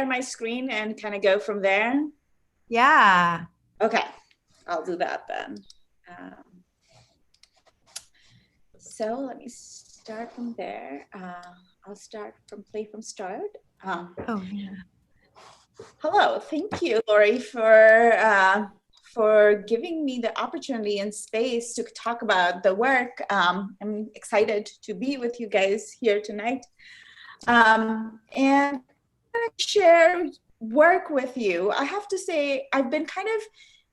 my screen and kind of go from there? Yeah. Okay, I'll do that then. Um, so let me start from there. I'll start from play from start. Oh, yeah. Hello, thank you, Lori, for giving me the opportunity and space to talk about the work. I'm excited to be with you guys here tonight, and share work with you. I have to say, I've been kind of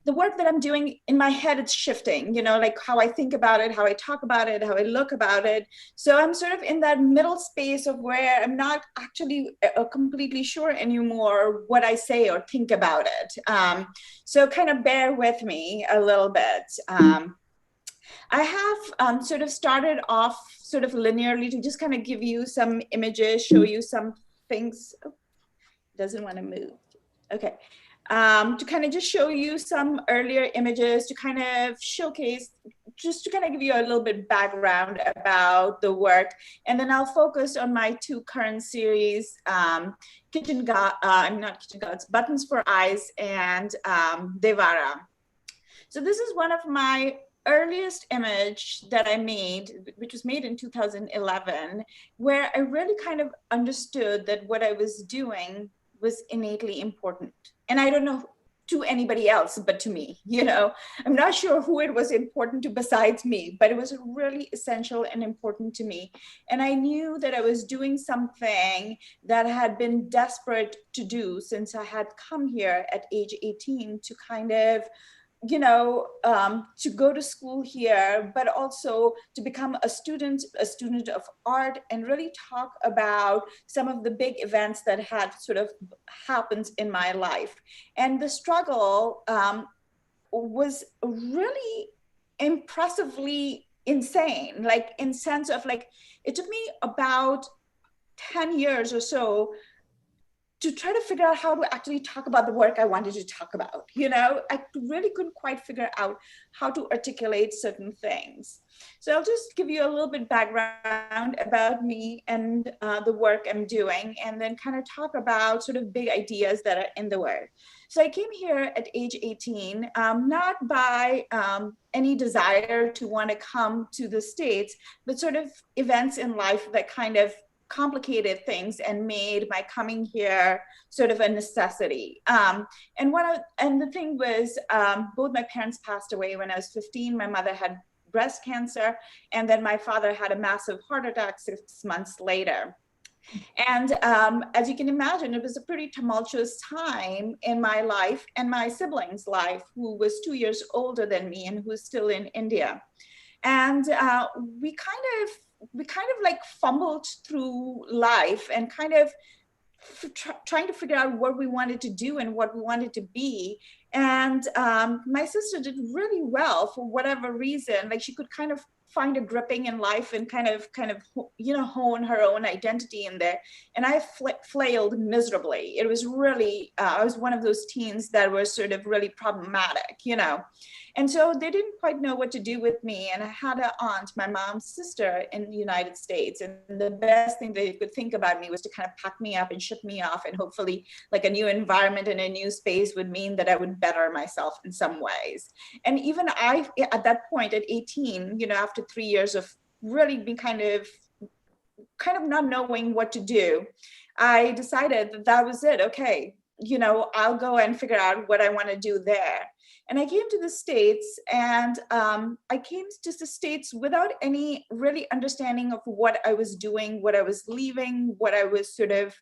the work that I'm doing in my head, it's shifting, like how I think about it, how I talk about it, how I look about it. So I'm sort of in that middle space of where I'm not actually completely sure anymore what I say or think about it. So kind of bear with me a little bit. I have sort of started off sort of linearly to just kind of give you some images, show you some things. Oh, doesn't want to move. Okay. To kind of just show you some earlier images to kind of showcase, just to kind of give you a little bit background about the work. And then I'll focus on my two current series, not Kitchen Gods, Buttons for Eyes and Devara. So this is one of my earliest image that I made, which was made in 2011, where I really kind of understood that what I was doing was innately important. And I don't know to anybody else, but to me, I'm not sure who it was important to besides me, but it was really essential and important to me. And I knew that I was doing something that I had been desperate to do since I had come here at age 18 to kind of to go to school here, but also to become a student of art and really talk about some of the big events that had sort of happened in my life. And the struggle was really impressively insane, like in sense of like, it took me about 10 years or so to try to figure out how to actually talk about the work I wanted to talk about. I really couldn't quite figure out how to articulate certain things. So I'll just give you a little bit background about me and the work I'm doing, and then kind of talk about sort of big ideas that are in the work. So I came here at age 18, not by any desire to want to come to the States, but sort of events in life that kind of complicated things and made my coming here sort of a necessity. And the thing was, both my parents passed away when I was 15. My mother had breast cancer, and then my father had a massive heart attack 6 months later. And as you can imagine, it was a pretty tumultuous time in my life and my sibling's life, who was 2 years older than me and who's still in India. And we kind of like fumbled through life and kind of trying to figure out what we wanted to do and what we wanted to be. And my sister did really well for whatever reason. Like she could kind of find a gripping in life and kind of hone her own identity in there. And I flailed miserably. It was really I was one of those teens that was sort of really problematic, and so they didn't quite know what to do with me. And I had an aunt, my mom's sister, in the United States, and the best thing they could think about me was to kind of pack me up and ship me off, and hopefully like a new environment and a new space would mean that I would better myself in some ways. And even I, at that point at 18, after 3 years of really being kind of not knowing what to do, I decided that was it. Okay, I'll go and figure out what I want to do there. And I came to the States, and I came to the States without any really understanding of what I was doing, what I was leaving, what I was sort of,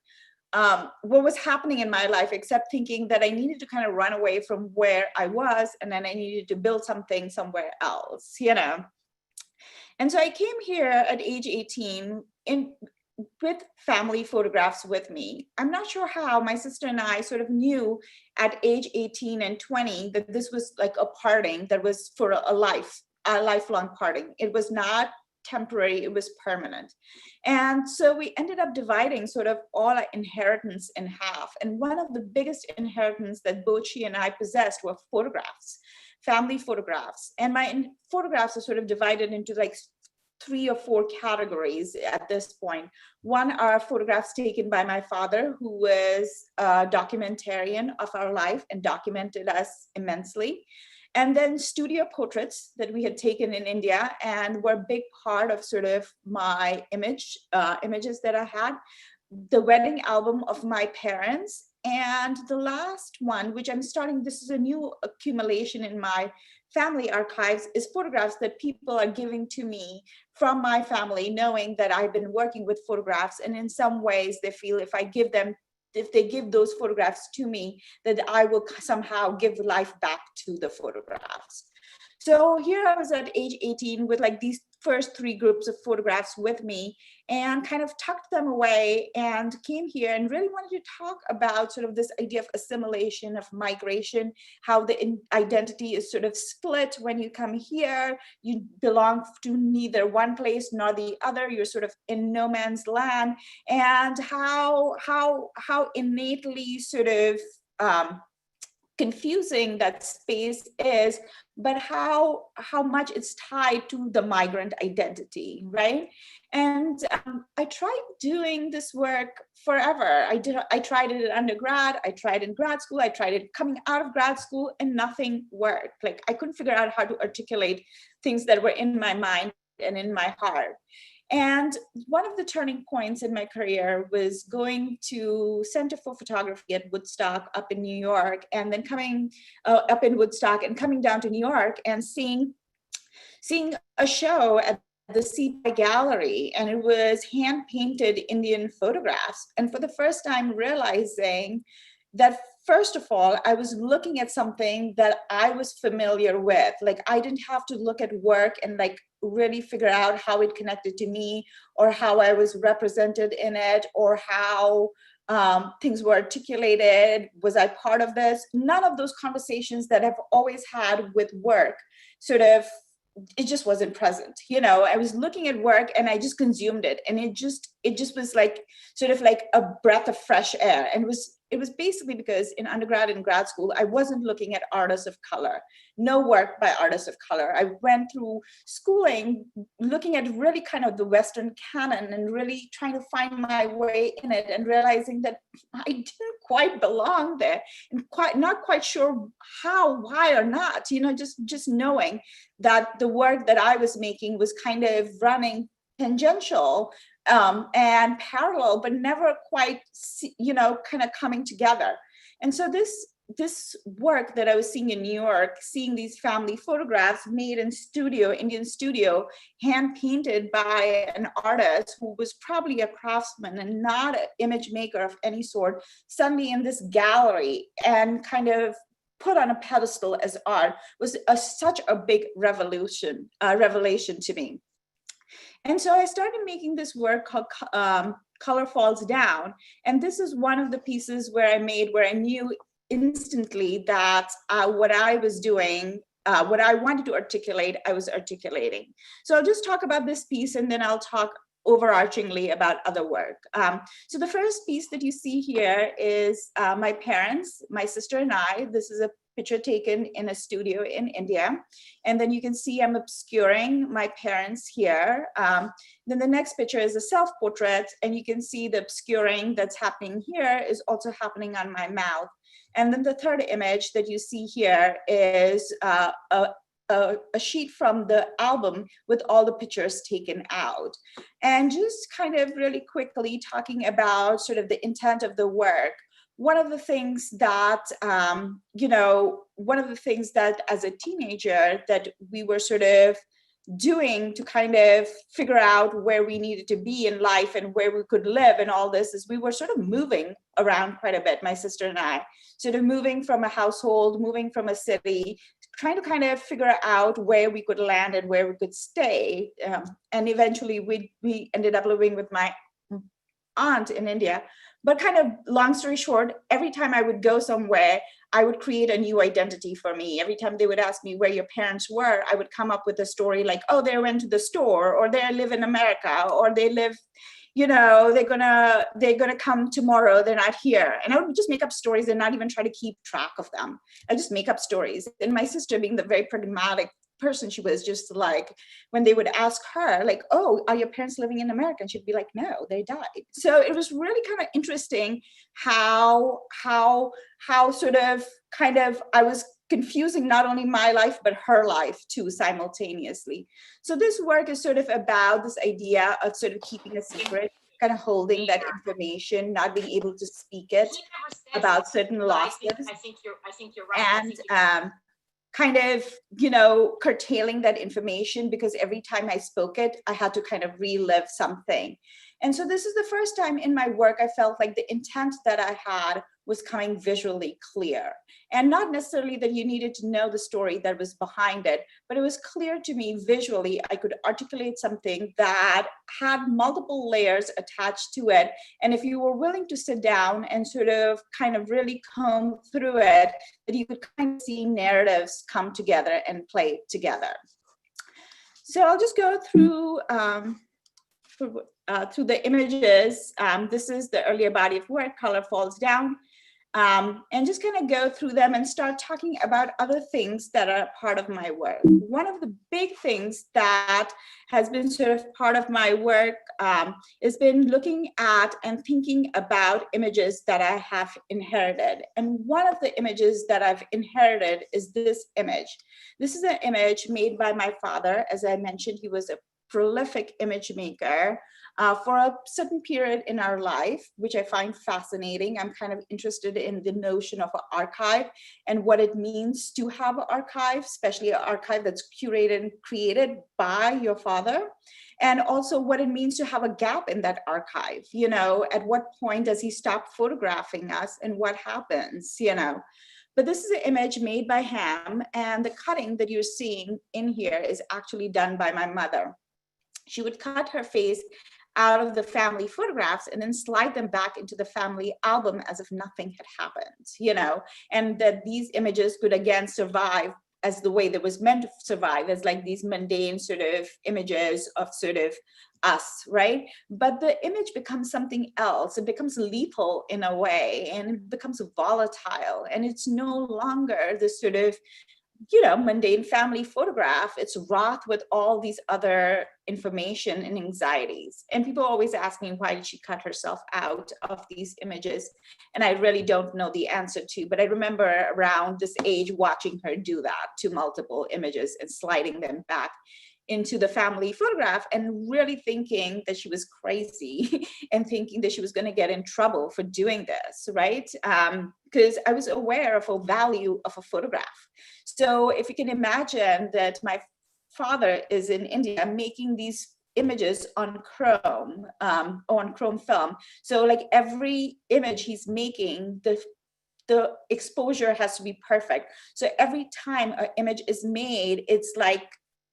what was happening in my life, except thinking that I needed to kind of run away from where I was, and then I needed to build something somewhere else, And so I came here at age 18 with family photographs with me. I'm not sure how my sister and I sort of knew at age 18 and 20 that this was like a parting that was for a lifelong parting. It was not temporary, it was permanent. And so we ended up dividing sort of all our inheritance in half. And one of the biggest inheritance that both she and I possessed were photographs, family photographs. And my photographs are sort of divided into like three or four categories at this point. One are photographs taken by my father, who was a documentarian of our life and documented us immensely. And then studio portraits that we had taken in India and were a big part of sort of my images that I had. The wedding album of my parents. And the last one, which I'm starting, this is a new accumulation in my family archives, is photographs that people are giving to me from my family, knowing that I've been working with photographs. And in some ways they feel if they give those photographs to me, that I will somehow give life back to the photographs. So here I was at age 18 with like these first three groups of photographs with me, and kind of tucked them away and came here and really wanted to talk about sort of this idea of assimilation, of migration, how the identity is sort of split when you come here. You belong to neither one place nor the other. You're sort of in no man's land, and how innately sort of confusing that space is, but how much it's tied to the migrant identity, right? And I tried doing this work forever. I tried it in undergrad, I tried in grad school, I tried it coming out of grad school, and nothing worked. Like I couldn't figure out how to articulate things that were in my mind and in my heart. And one of the turning points in my career was going to Center for Photography at Woodstock up in New York, and then coming up in Woodstock and coming down to New York and seeing a show at the CPI Gallery, and it was hand-painted Indian photographs. And for the first time realizing that, first of all, I was looking at something that I was familiar with. Like I didn't have to look at work and like really figure out how it connected to me, or how I was represented in it, or how things were articulated. Was I part of this? None of those conversations that I've always had with work, sort of, it just wasn't present. I was looking at work and I just consumed it, and it just was like sort of like a breath of fresh air. And it was basically because in undergrad and grad school, I wasn't looking at artists of color, no work by artists of color. I went through schooling looking at really kind of the Western canon and really trying to find my way in it, and realizing that I didn't quite belong there, and not quite sure how, why, or not, just knowing that the work that I was making was kind of running tangential and parallel, but never quite, kind of coming together. And so this work that I was seeing in New York, seeing these family photographs made in Indian studio, hand painted by an artist who was probably a craftsman and not an image maker of any sort, suddenly in this gallery and kind of put on a pedestal as art, was such a big revelation to me. And so I started making this work called Color Falls Down. And this is one of the pieces where I knew instantly that what I was doing, what I wanted to articulate, I was articulating. So I'll just talk about this piece, and then I'll talk overarchingly about other work. So the first piece that you see here is my parents, my sister and I. This is a picture taken in a studio in India. And then you can see I'm obscuring my parents here. Then the next picture is a self-portrait, and you can see the obscuring that's happening here is also happening on my mouth. And then the third image that you see here is a sheet from the album with all the pictures taken out. And just kind of really quickly talking about sort of the intent of the work. One of the things that, as a teenager that we were sort of doing to kind of figure out where we needed to be in life and where we could live and all this, is we were sort of moving around quite a bit, my sister and I, sort of moving from a household, moving from a city, trying to kind of figure out where we could land and where we could stay. And eventually we ended up living with my aunt in India. But kind of long story short, every time I would go somewhere, I would create a new identity for me. Every time they would ask me where your parents were, I would come up with a story like, oh, they went to the store, or they live in America, or they live, they're gonna come tomorrow, they're not here. And I would just make up stories and not even try to keep track of them. I just make up stories. And my sister, being the very pragmatic person she was. Just like when they would ask her, like, oh, are your parents living in America? And she'd be like, no, they died. So it was really kind of interesting how sort of kind of I was confusing not only my life, but her life too, simultaneously. So this work is sort of about this idea of sort of keeping a secret, kind of holding that information, not being able to speak it about certain losses. I think you're right. And kind of, you know, curtailing that information, because every time I spoke it, I had to kind of relive something. And so this is the first time in my work I felt like the intent that I had was coming visually clear. And not necessarily that you needed to know the story that was behind it, but it was clear to me visually I could articulate something that had multiple layers attached to it. And if you were willing to sit down and sort of kind of really comb through it, that you could kind of see narratives come together and play together. So I'll just go through through the images. This is the earlier body of work, Color Falls Down. And just kind of go through them and start talking about other things that are part of my work. One of the big things that has been sort of part of my work has been looking at and thinking about images that I have inherited. And one of the images that I've inherited is this image. This is an image made by my father. As I mentioned, he was a prolific image maker for a certain period in our life, which I find fascinating. I'm kind of interested in the notion of an archive and what it means to have an archive, especially an archive that's curated and created by your father. And also what it means to have a gap in that archive. You know, at what point does he stop photographing us and what happens, you know? But this is an image made by him, and the cutting that you're seeing in here is actually done by my mother. She would cut her face out of the family photographs and then slide them back into the family album as if nothing had happened, you know, and that these images could again survive as the way that was meant to survive, as like these mundane sort of images of sort of us, right? But the image becomes something else. It becomes lethal in a way, and it becomes volatile, and it's no longer this sort of, you know, mundane family photograph. It's wrought with all these other information and anxieties. And people always ask me, why did she cut herself out of these images? And I really don't know the answer to, but I remember around this age watching her do that to multiple images and sliding them back into the family photograph, and really thinking that she was crazy and thinking that she was going to get in trouble for doing this, right? Because I was aware of the value of a photograph. So if you can imagine that my father is in India making these images on chrome, on chrome film. So like every image he's making, the exposure has to be perfect. So every time an image is made, it's like,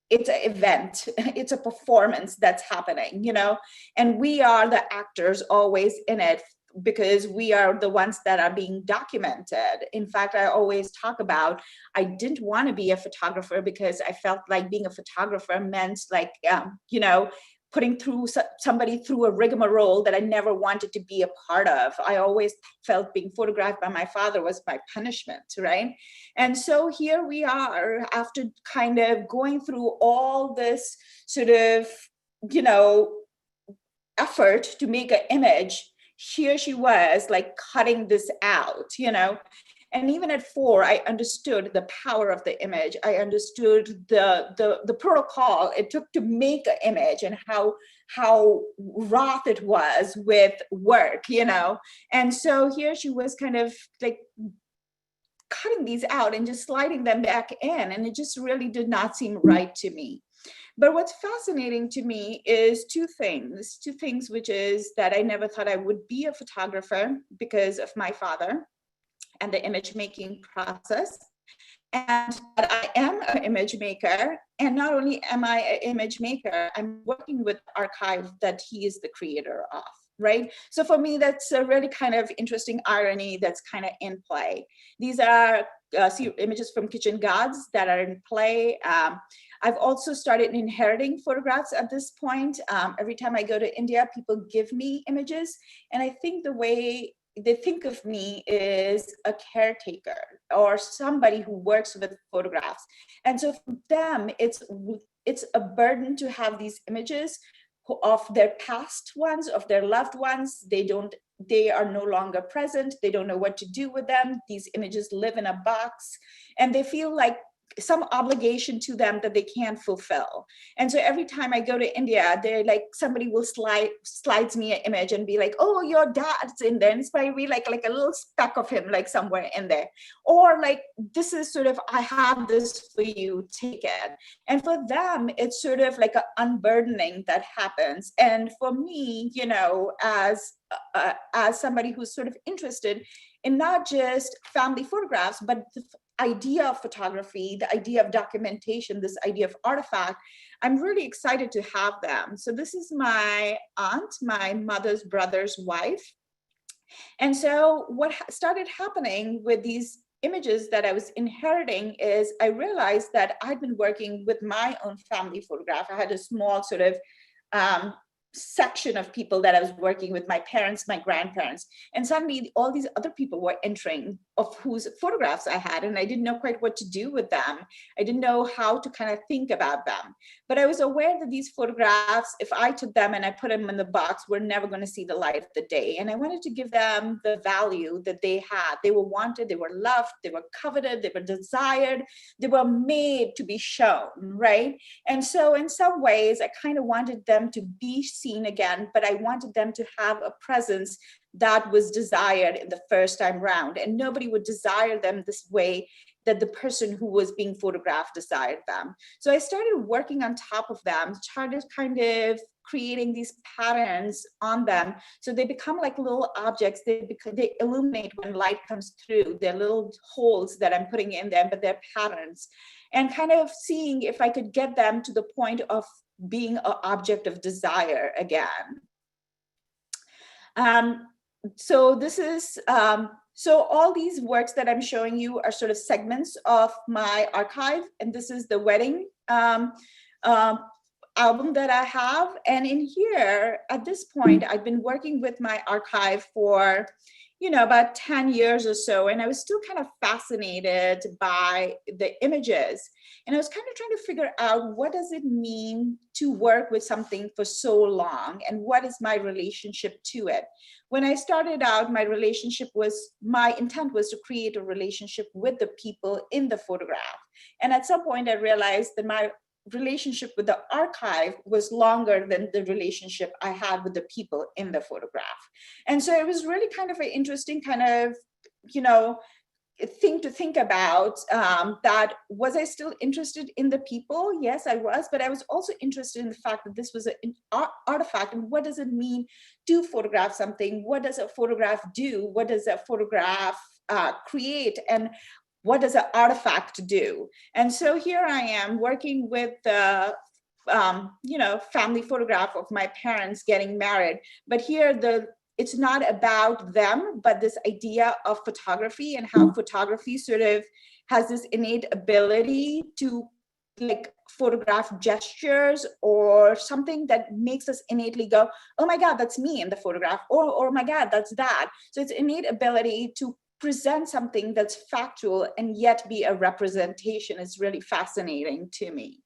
it's an event, it's a performance that's happening, you know, and we are the actors always in it, because we are the ones that are being documented. In fact, I always talk about, I didn't want to be a photographer because I felt like being a photographer meant like, you know, putting through somebody through a rigmarole that I never wanted to be a part of. I always felt being photographed by my father was my punishment, right? And so here we are, after kind of going through all this sort of, you know, effort to make an image, here she was like cutting this out, you know. And even at 4, I understood the power of the image. I understood the protocol it took to make an image, and how wrought it was with work, you know. And so here she was kind of like cutting these out and just sliding them back in, and it just really did not seem right to me. But what's fascinating to me is two things, which is that I never thought I would be a photographer because of my father and the image making process, and that I am an image maker. And not only am I an image maker, I'm working with the archive that he is the creator of, right? So for me, that's a really kind of interesting irony that's kind of in play. These are images from kitchen gods that are in play. I've also started inheriting photographs at this point. Every time I go to India, people give me images. And I think the way they think of me is a caretaker. or somebody who works with photographs. And so for them, it's a burden to have these images of their past ones, of their loved ones. They are no longer present. They don't know what to do with them. These images live in a box, and they feel like some obligation to them that they can't fulfill. And so every time I go to India, they're like, somebody will slides me an image and be like, oh, your dad's in there. And it's probably like a little speck of him, like somewhere in there. Or like, this is sort of, I have this for you, take it. And for them, it's sort of like an unburdening that happens. And for me, you know, as somebody who's sort of interested in not just family photographs, but the idea of photography, the idea of documentation, this idea of artifact, I'm really excited to have them. So this is my aunt, my mother's brother's wife. And so what started happening with these images that I was inheriting is I realized that I'd been working with my own family photograph. I had a small sort of section of people that I was working with, my parents, my grandparents, and suddenly all these other people were entering of whose photographs I had, and I didn't know quite what to do with them. I didn't know how to kind of think about them, but I was aware that these photographs, if I took them and I put them in the box, were never going to see the light of the day. And I wanted to give them the value that they had. They were wanted, they were loved, they were coveted, they were desired, they were made to be shown, right? And so in some ways, I kind of wanted them to be seen again, but I wanted them to have a presence that was desired in the first time round. And nobody would desire them this way that the person who was being photographed desired them. So I started working on top of them, started kind of creating these patterns on them. So they become like little objects. They illuminate when light comes through. They're little holes that I'm putting in them, but they're patterns. And kind of seeing if I could get them to the point of being an object of desire again. So this is, so all these works that I'm showing you are sort of segments of my archive. And this is the wedding album that I have. And in here, at this point, I've been working with my archive for, you know, about 10 years or so. And I was still kind of fascinated by the images. And I was kind of trying to figure out, what does it mean to work with something for so long? And what is my relationship to it? When I started out, my intent was to create a relationship with the people in the photograph. And at some point I realized that my relationship with the archive was longer than the relationship I had with the people in the photograph. And so it was really kind of an interesting kind of, you know, thing to think about, that was I still interested in the people? Yes, I was, but I was also interested in the fact that this was an artifact, and what does it mean to photograph something? What does a photograph do? What does a photograph create? And what does an artifact do? And so here I am working with the you know, family photograph of my parents getting married, but here it's not about them, but this idea of photography and how photography sort of has this innate ability to like photograph gestures or something that makes us innately go, oh my God, that's me in the photograph, or oh my God, that's that. So it's innate ability to present something that's factual and yet be a representation is really fascinating to me.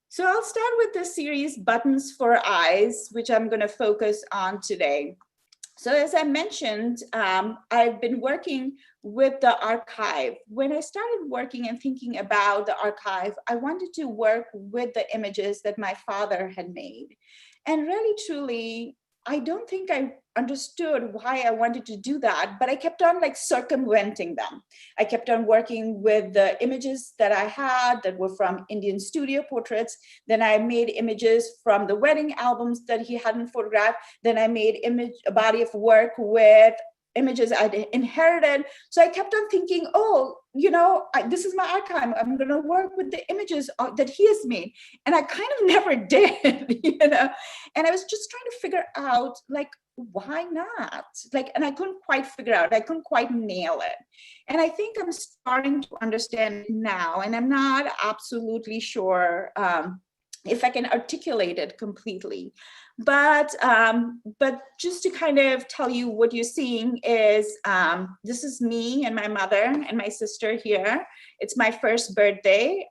So I'll start with this series, Buttons for Eyes, which I'm going to focus on today. So as I mentioned, I've been working with the archive. When I started working and thinking about the archive, I wanted to work with the images that my father had made. And really, truly, I don't think I understood why I wanted to do that, but I kept on like circumventing them. I kept on working with the images that I had that were from Indian studio portraits. Then I made images from the wedding albums that he hadn't photographed. Then I made a body of work with images I'd inherited. So I kept on thinking, oh, you know, this is my archive. I'm going to work with the images that he has made. And I kind of never did, you know, and I was just trying to figure out, like, why not? Like, and I couldn't quite figure out, I couldn't quite nail it. And I think I'm starting to understand now, and I'm not absolutely sure if I can articulate it completely. But just to kind of tell you what you're seeing is, this is me and my mother and my sister here. It's my first birthday.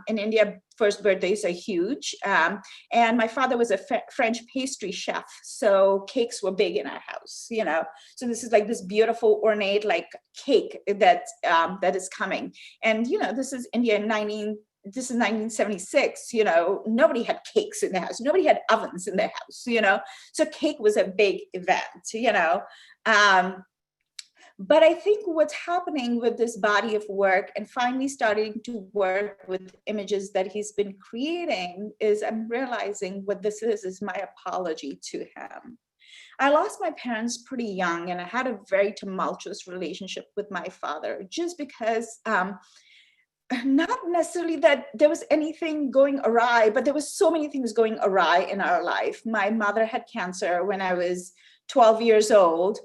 In India, first birthdays are huge. And my father was a French pastry chef, so cakes were big in our house, you know. So this is like this beautiful ornate like cake that that is coming. And you know, this is India in 1976, you know, nobody had cakes in the house. Nobody had ovens in their house, you know. So cake was a big event, you know. But I think what's happening with this body of work and finally starting to work with images that he's been creating is I'm realizing what this is my apology to him. I lost my parents pretty young, and I had a very tumultuous relationship with my father just because not necessarily that there was anything going awry, but there was so many things going awry in our life. My mother had cancer when I was 12 years old.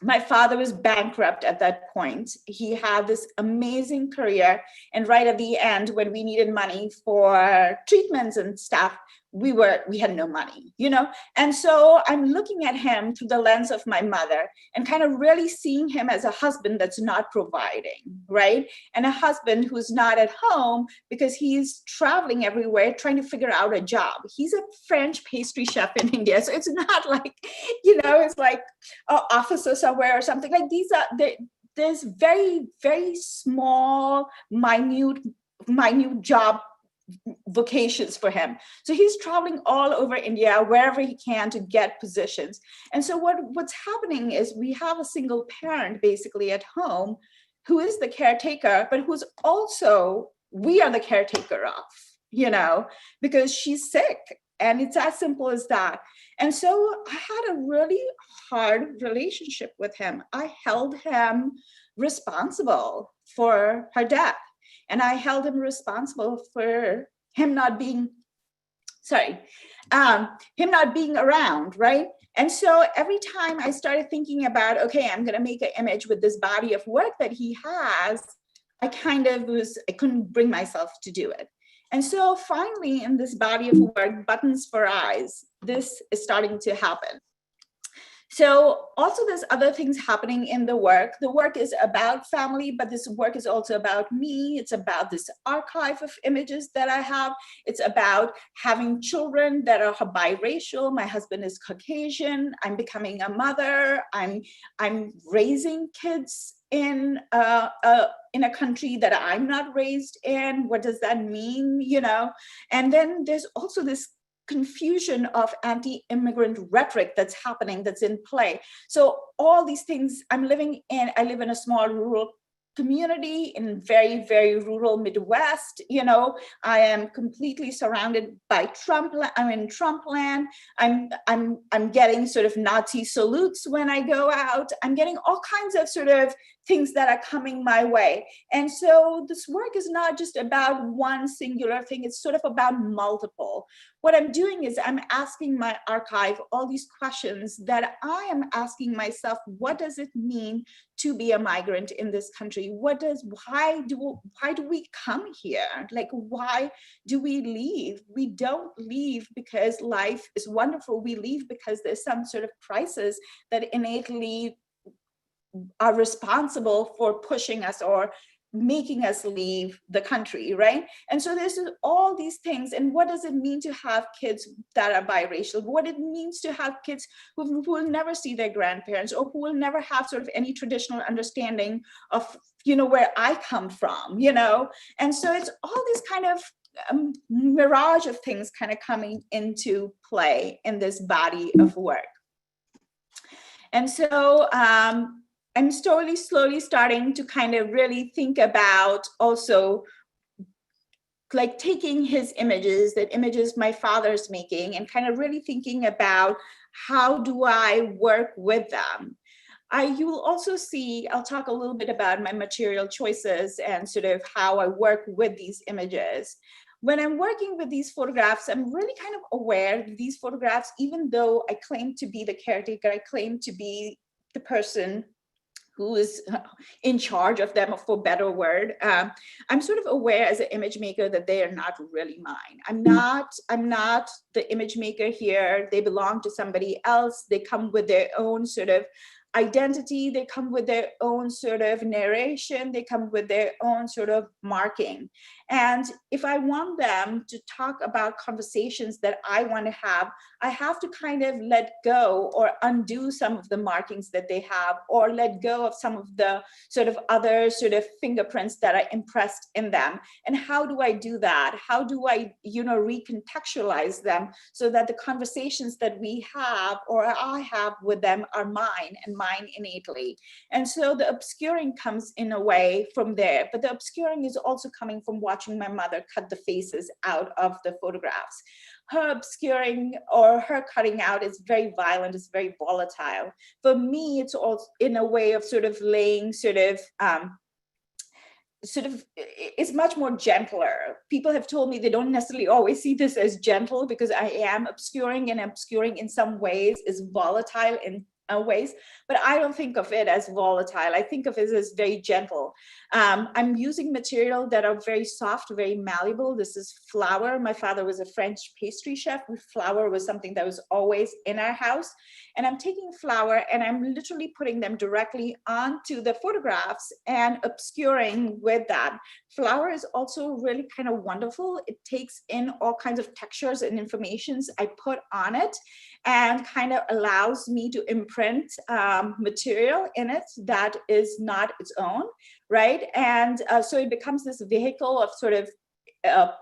My father was bankrupt at that point. He had this amazing career. And right at the end, when we needed money for treatments and stuff, we had no money, you know? And so I'm looking at him through the lens of my mother and kind of really seeing him as a husband that's not providing, right? And a husband who's not at home because he's traveling everywhere trying to figure out a job. He's a French pastry chef in India. So it's not like, you know, it's like an officer somewhere or something. Like there's very, very small, minute job vocations for him. So he's traveling all over India, wherever he can to get positions. And so what's happening is we have a single parent basically at home who is the caretaker, but who's also, we are the caretaker of, you know, because she's sick. And it's as simple as that. And so I had a really hard relationship with him. I held him responsible for her death. And I held him responsible for him not being around, right? And so every time I started thinking about, okay, I'm going to make an image with this body of work that he has, I couldn't bring myself to do it. And so finally, in this body of work, Buttons for Eyes, this is starting to happen. So also there's other things happening in the work. The work is about family, but this work is also about me. It's about this archive of images that I have. It's about having children that are biracial. My husband is Caucasian. I'm becoming a mother. I'm raising kids in a country that I'm not raised in. What does that mean, you know? And then there's also this confusion of anti-immigrant rhetoric that's happening, that's in play. So all these things, I live in a small rural community in very, very rural Midwest. You know, I am completely surrounded by Trump. I'm in Trump land. I'm getting sort of Nazi salutes when I go out. I'm getting all kinds of sort of things that are coming my way. And so this work is not just about one singular thing, it's sort of about multiple. What I'm doing is I'm asking my archive all these questions that I am asking myself. What does it mean to be a migrant in this country? Why do we come here? Like, why do we leave? We don't leave because life is wonderful. We leave because there's some sort of crisis that innately are responsible for pushing us or making us leave the country, right? And so there's all these things. And what does it mean to have kids that are biracial? What it means to have kids who will never see their grandparents or who will never have sort of any traditional understanding of, you know, where I come from, you know? And so it's all this kind of mirage of things kind of coming into play in this body of work. And so I'm slowly starting to kind of really think about also like taking his images, that images my father's making, and kind of really thinking about how do I work with them. You will also see, I'll talk a little bit about my material choices and sort of how I work with these images. When I'm working with these photographs, I'm really kind of aware that these photographs, even though I claim to be the caretaker, I claim to be the person who is in charge of them, for better word. I'm sort of aware as an image maker that they are not really mine. I'm not the image maker here. They belong to somebody else. They come with their own sort of identity. They come with their own sort of narration. They come with their own sort of marking. And if I want them to talk about conversations that I want to have, I have to kind of let go or undo some of the markings that they have, or let go of some of the sort of other sort of fingerprints that are impressed in them. And how do I do that? How do I, recontextualize them so that the conversations that we have or I have with them are mine and mine innately? And so the obscuring comes in a way from there, but the obscuring is also coming from watching my mother cut the faces out of the photographs. Her obscuring or her cutting out is very violent, it's very volatile. For me, it's also in a way of sort of laying it's much more gentler. People have told me they don't necessarily always see this as gentle, because I am obscuring, and obscuring in some ways is volatile in ways, but I don't think of it as volatile. I think of it as very gentle. I'm using material that are very soft, very malleable. This is flour. My father was a French pastry chef. Flour was something that was always in our house. And I'm taking flour and I'm literally putting them directly onto the photographs and obscuring with that. Flour is also really kind of wonderful. It takes in all kinds of textures and informations I put on it, and kind of allows me to imprint material in it that is not its own, right? And so it becomes this vehicle of sort of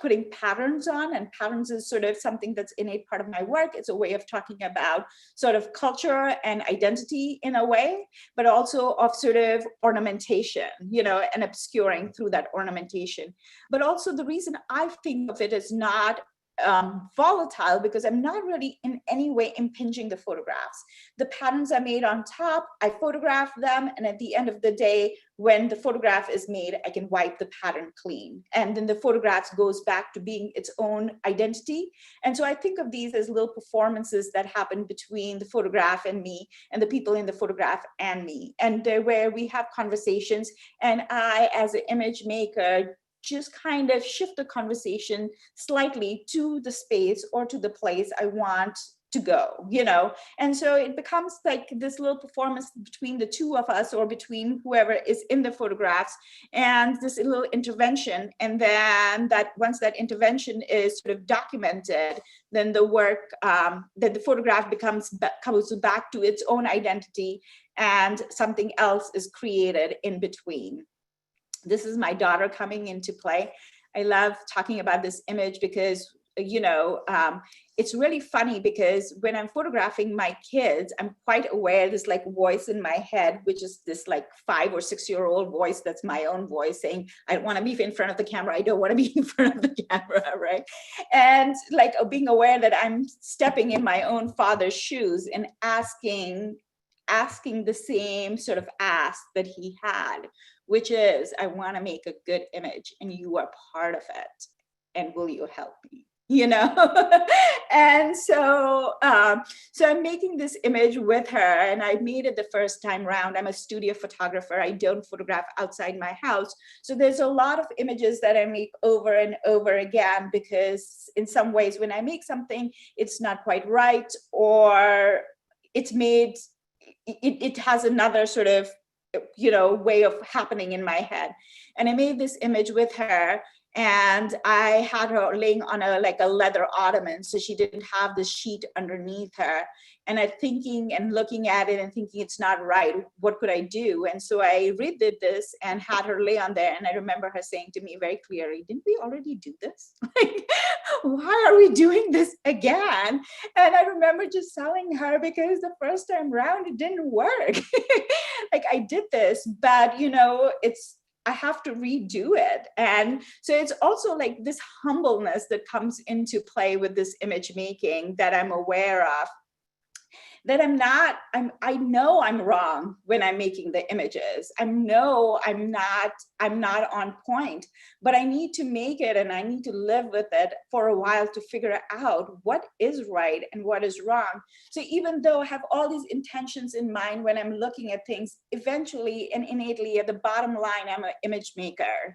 putting patterns on, and patterns is sort of something that's innate part of my work. It's a way of talking about sort of culture and identity in a way, but also of sort of ornamentation, and obscuring through that ornamentation. But also the reason I think of it as not volatile, because I'm not really in any way impinging the photographs. The patterns are made on top, I photograph them, and at the end of the day, when the photograph is made, I can wipe the pattern clean. And then the photograph goes back to being its own identity. And so I think of these as little performances that happen between the photograph and me, and the people in the photograph and me. And where we have conversations, and I, as an image maker, just kind of shift the conversation slightly to the space or to the place I want to go, And so it becomes like this little performance between the two of us, or between whoever is in the photographs, and this little intervention. And then that once that intervention is sort of documented, then the work, then the photograph comes back to its own identity, and something else is created in between. This is my daughter coming into play. I love talking about this image because, it's really funny, because when I'm photographing my kids, I'm quite aware there's like voice in my head, which is this like 5 or 6 year old voice that's my own voice saying, I don't want to be in front of the camera. I don't want to be in front of the camera, right? And like being aware that I'm stepping in my own father's shoes and asking the same sort of ask that he had, which is, I want to make a good image, and you are part of it, and will you help me? And so I'm making this image with her, and I made it the first time round. I'm a studio photographer. I don't photograph outside my house. So there's a lot of images that I make over and over again, because in some ways when I make something, it's not quite right, or it's made, it has another sort of way of happening in my head. And I made this image with her, and I had her laying on a leather ottoman, so she didn't have the sheet underneath her. And I'm thinking and looking at it and thinking, it's not right. What could I do? And so I redid this and had her lay on there. And I remember her saying to me very clearly, didn't we already do this? Like, why are we doing this again? And I remember just telling her, because the first time round, it didn't work. Like, I did this, but I have to redo it. And so it's also like this humbleness that comes into play with this image making that I'm aware of, that I know I'm wrong when I'm making the images. I know I'm not on point, but I need to make it and I need to live with it for a while to figure out what is right and what is wrong. So even though I have all these intentions in mind when I'm looking at things, eventually and innately at the bottom line, I'm an image maker.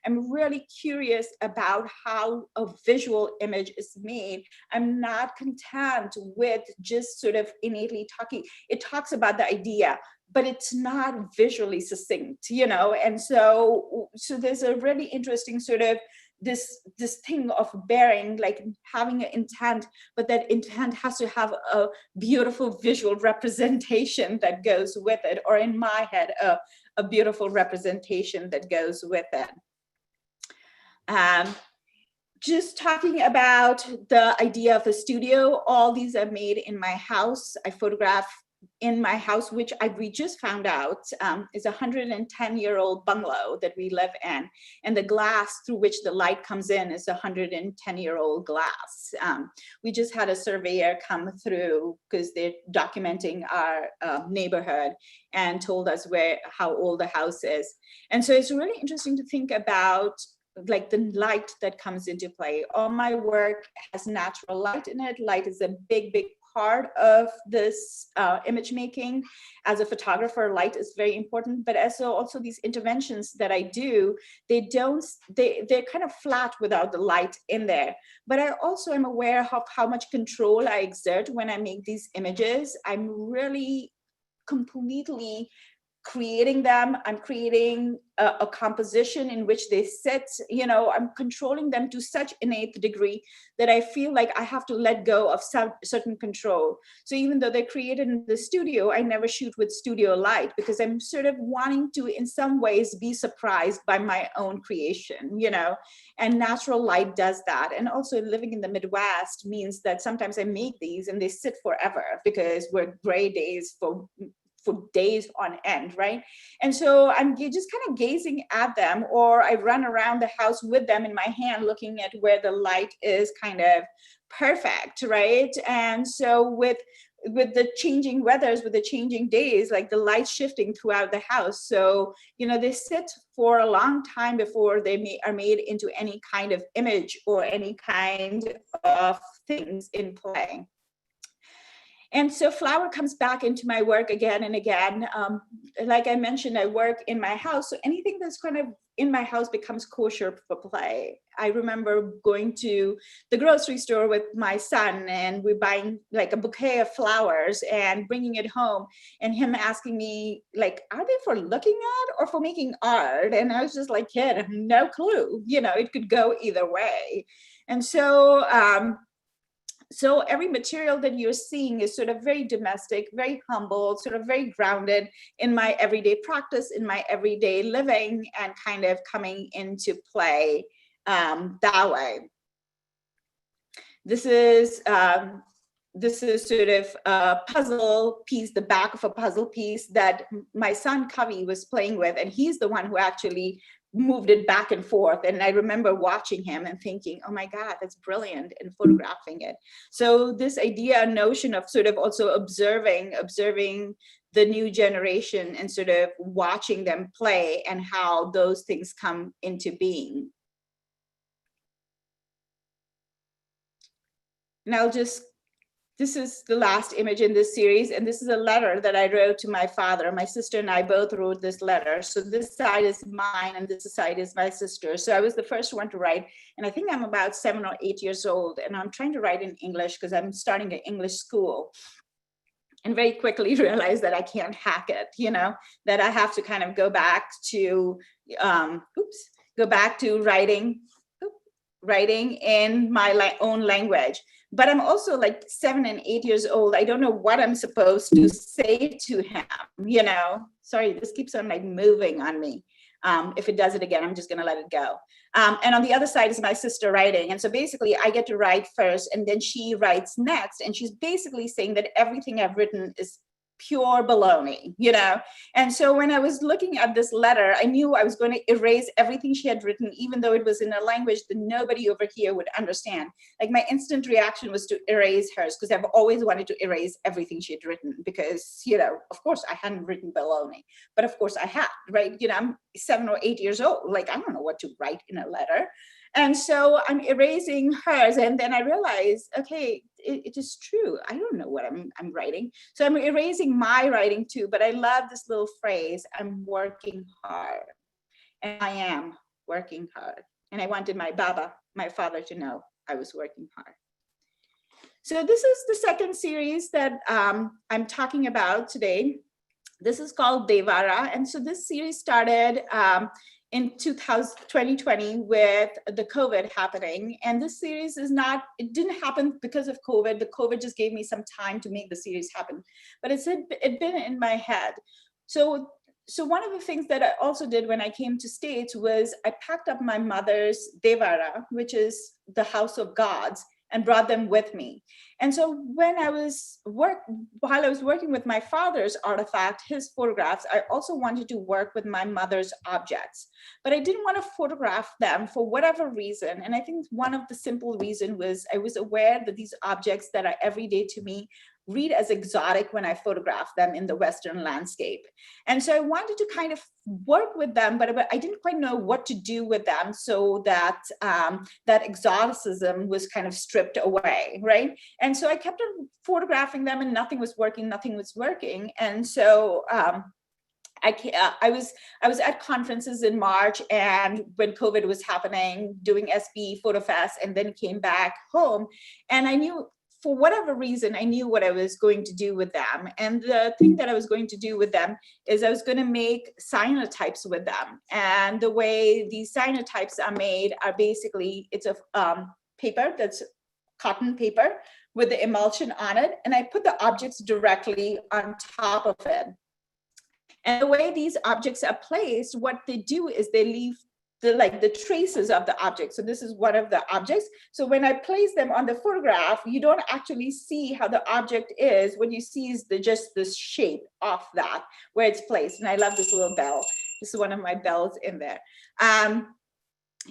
I'm really curious about how a visual image is made. I'm not content with just sort of innately talking. It talks about the idea, but it's not visually succinct, and so there's a really interesting sort of this thing of bearing, like having an intent, but that intent has to have a beautiful visual representation that goes with it, or in my head, a beautiful representation that goes with it. Just talking about the idea of a studio, all these are made in my house. I photograph in my house, which we just found out is a 110-year-old bungalow that we live in. And the glass through which the light comes in is a 110-year-old glass. We just had a surveyor come through because they're documenting our neighborhood and told us how old the house is. And so it's really interesting to think about like the light that comes into play. All my work has natural light in it. Light is a big part of this image making. As a photographer, light is very important, but also these interventions that I do, they're kind of flat without the light in there. But I also am aware of how much control I exert when I make these images. I'm really completely creating them. I'm creating a composition in which they sit, I'm controlling them to such innate degree that I feel like I have to let go of some certain control. So even though they're created in the studio, I never shoot with studio light because I'm sort of wanting to, in some ways, be surprised by my own creation, and natural light does that. And also living in the Midwest means that sometimes I make these and they sit forever because we're gray days for days on end, right? And so I'm just kind of gazing at them, or I run around the house with them in my hand, looking at where the light is kind of perfect, right? And so with the changing weathers, with the changing days, like the light shifting throughout the house. So, they sit for a long time before they are made into any kind of image or any kind of things in play. And so flower comes back into my work again and again. Like I mentioned, I work in my house. So anything that's kind of in my house becomes kosher for play. I remember going to the grocery store with my son and we're buying like a bouquet of flowers and bringing it home and him asking me like, are they for looking at or for making art? And I was just like, kid, I have no clue. It could go either way. And so, so every material that you're seeing is sort of very domestic, very humble, sort of very grounded in my everyday practice, in my everyday living, and kind of coming into play that way. This is sort of a puzzle piece, the back of a puzzle piece that my son Kavi was playing with, and he's the one who actually moved it back and forth. And I remember watching him and thinking, oh my God, that's brilliant, and photographing it. So this notion of sort of also observing the new generation and sort of watching them play and how those things come into being. And this is the last image in this series, and this is a letter that I wrote to my father. My sister and I both wrote this letter. So this side is mine and this side is my sister. So I was the first one to write, and I think I'm about 7 or 8 years old, and I'm trying to write in English because I'm starting an English school. And very quickly realized that I can't hack it, that I have to kind of go back to writing in my own language. But I'm also like 7 and 8 years old. I don't know what I'm supposed to say to him, Sorry, this keeps on like moving on me. If it does it again, I'm just gonna let it go. And on the other side is my sister writing. And so basically I get to write first and then she writes next. And she's basically saying that everything I've written is pure baloney, And so when I was looking at this letter, I knew I was going to erase everything she had written, even though it was in a language that nobody over here would understand. Like my instant reaction was to erase hers, because I've always wanted to erase everything she had written, because, of course I hadn't written baloney, but of course I had, right? I'm 7 or 8 years old. Like, I don't know what to write in a letter. And so I'm erasing hers. And then I realized, okay, it is true. I don't know what I'm writing. So I'm erasing my writing too. But I love this little phrase, I'm working hard. And I am working hard. And I wanted my father, to know I was working hard. So this is the second series that I'm talking about today. This is called Devara. And so this series started in 2020 with the COVID happening. And this series it didn't happen because of COVID. The COVID just gave me some time to make the series happen, but it'd been in my head. So one of the things that I also did when I came to States was I packed up my mother's Devara, which is the house of gods, and brought them with me. And so while I was working with my father's artifact, his photographs, I also wanted to work with my mother's objects, but I didn't want to photograph them for whatever reason. And I think one of the simple reason was I was aware that these objects that are everyday to me read as exotic when I photograph them in the Western landscape. And so I wanted to kind of work with them, but I didn't quite know what to do with them so that that exoticism was kind of stripped away, right? And so I kept on photographing them and nothing was working. And so I was at conferences in March, and when COVID was happening, doing SB Photo Fest, and then came back home, and I knew, for whatever reason, I knew what I was going to do with them. And the thing that I was going to do with them is I was going to make cyanotypes with them. And the way these cyanotypes are made are basically, it's a paper that's cotton paper with the emulsion on it. And I put the objects directly on top of it. And the way these objects are placed, what they do is they leave the traces of the object. So this is one of the objects. So when I place them on the photograph, you don't actually see how the object is. What you see is just this shape of that, where it's placed. And I love this little bell. This is one of my bells in there.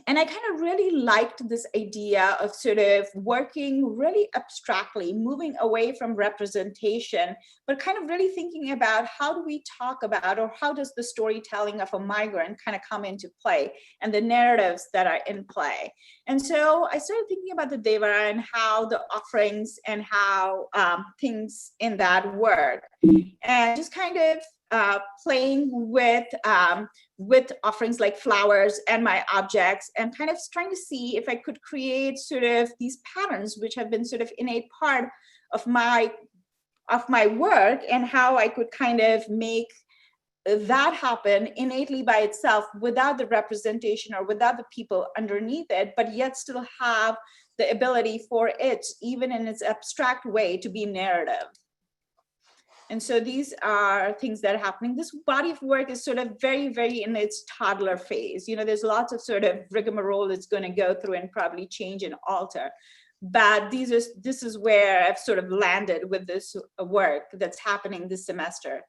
And I kind of really liked this idea of sort of working really abstractly, moving away from representation, but kind of really thinking about how do we talk about, or how does the storytelling of a migrant kind of come into play, and the narratives that are in play. And so I started thinking about the Devara and how the offerings and how things in that work, and just kind of playing with offerings like flowers and my objects, and kind of trying to see if I could create sort of these patterns, which have been sort of innate part of my work, and how I could kind of make that happen innately by itself without the representation or without the people underneath it, but yet still have the ability for it, even in its abstract way, to be narrative. And so these are things that are happening. This body of work is sort of very, very in its toddler phase. There's lots of sort of rigmarole it's going to go through and probably change and alter. But this is where I've sort of landed with this work that's happening this semester.